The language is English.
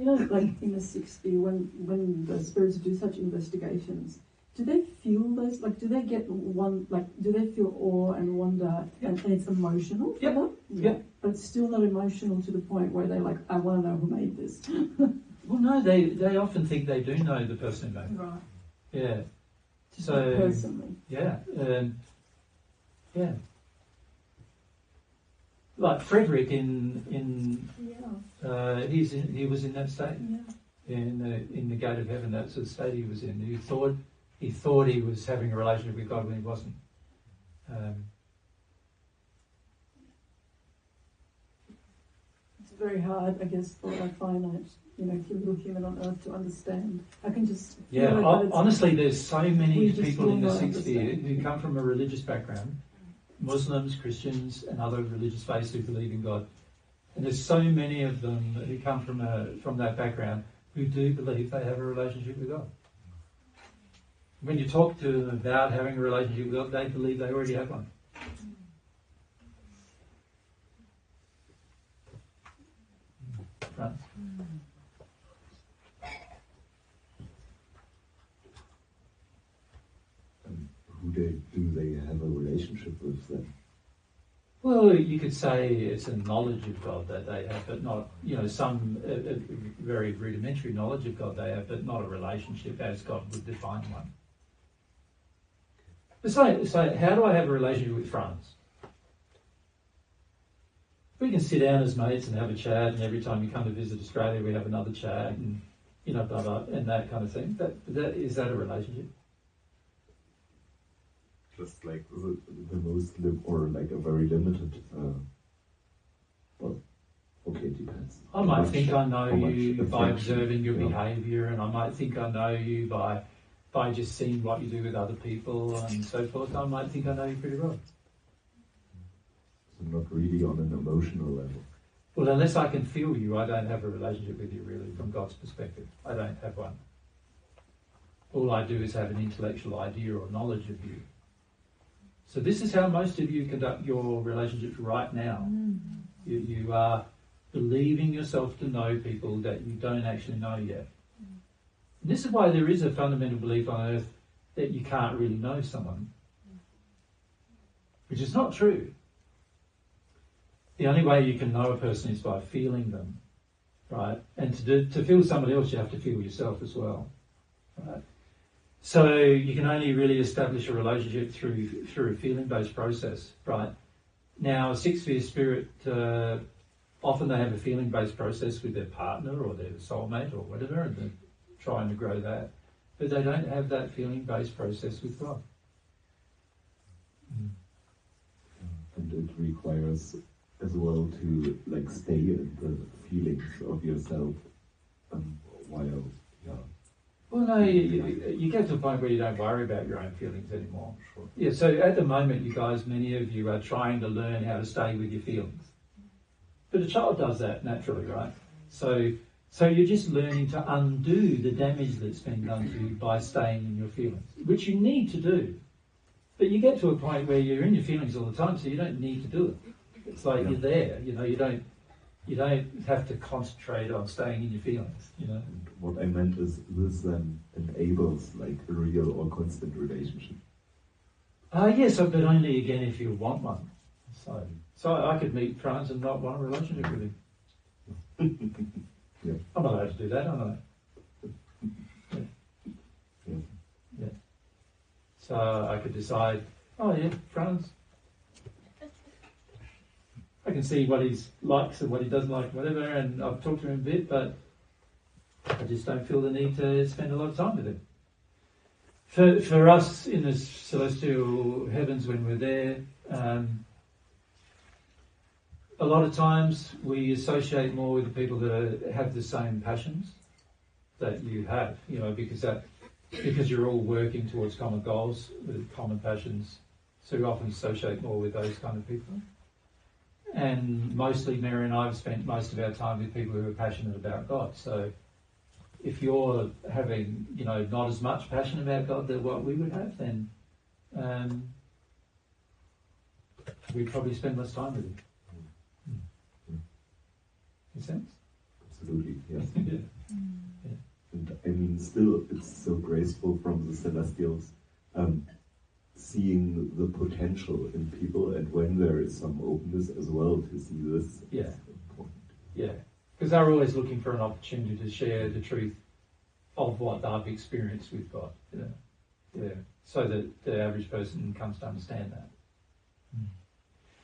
you know, like in the 60, when the spirits do such investigations, do they feel those, like, do they get do they feel awe and wonder, and it's emotional for them? Yeah. But it's still not emotional to the point where they're like, I want to know who made this. Well, no, they often think they do know the person who made it. Right. Yeah. Just So, personally. Yeah. Yeah. Like Frederick he was in that state. Yeah. In the gate of heaven. That's the state he was in. He thought he was having a relationship with God when he wasn't. It's very hard, I guess, for a finite, little human on earth to understand. I can just honestly, there's so many people in the will not 60 who come from a religious background, Muslims, Christians, and other religious faiths who believe in God. And there's so many of them who come from that background who do believe they have a relationship with God. When you talk to them about having a relationship with God, they believe they already have one. Right. Do they have a relationship with them? Well, you could say it's a knowledge of God that they have, but not, some very rudimentary knowledge of God they have, but not a relationship as God would define one. So how do I have a relationship with friends? We can sit down as mates and have a chat, and every time you come to visit Australia, we have another chat, and blah blah, and that kind of thing. Is that a relationship? Just like the most or like a very limited. It depends. I might think I know you by observing your behaviour, and I might think I know you by just seeing what you do with other people and so forth. I might think I know you pretty well. So not really on an emotional level. Well, unless I can feel you, I don't have a relationship with you, really, from God's perspective. I don't have one. All I do is have an intellectual idea or knowledge of you. So this is how most of you conduct your relationships right now. You are believing yourself to know people that you don't actually know yet. And this is why there is a fundamental belief on earth that you can't really know someone, which is not true. The only way you can know a person is by feeling them, right? And to feel somebody else, you have to feel yourself as well, right? So you can only really establish a relationship through a feeling-based process, right? Now, a six-sphere spirit, often they have a feeling-based process with their partner or their soulmate or whatever, and they're trying to grow that. But they don't have that feeling-based process with God. And it requires as well to stay in the feelings of yourself while. Well, no, you get to a point where you don't worry about your own feelings anymore. Sure. Yeah, so at the moment, you guys, many of you are trying to learn how to stay with your feelings. But a child does that naturally, right? So you're just learning to undo the damage that's been done to you by staying in your feelings, which you need to do. But you get to a point where you're in your feelings all the time, so you don't need to do it. It's like you're there, you don't have to concentrate on staying in your feelings, And what I meant is this then enables a real or constant relationship. Yes, but only again if you want one. So I could meet Franz and not want a relationship with him. Yeah. I'm not allowed to do that, am I? Yeah. So I could decide, Franz. I can see what he likes and what he doesn't like, whatever, and I've talked to him a bit, but I just don't feel the need to spend a lot of time with him. For us in the celestial heavens when we're there, a lot of times we associate more with the people that have the same passions that you have, because you're all working towards common goals with common passions, so you often associate more with those kind of people. And mostly Mary and I have spent most of our time with people who are passionate about God. So if you're having, not as much passion about God than what we would have, then we'd probably spend less time with him. Make sense? Absolutely, yes. Yeah. still it's so graceful from the Celestials, seeing the potential in people, and when there is some openness as well to see this. Yeah. It's important. Yeah, because they're always looking for an opportunity to share the truth of what they've experienced with God. Yeah, so that the average person comes to understand that.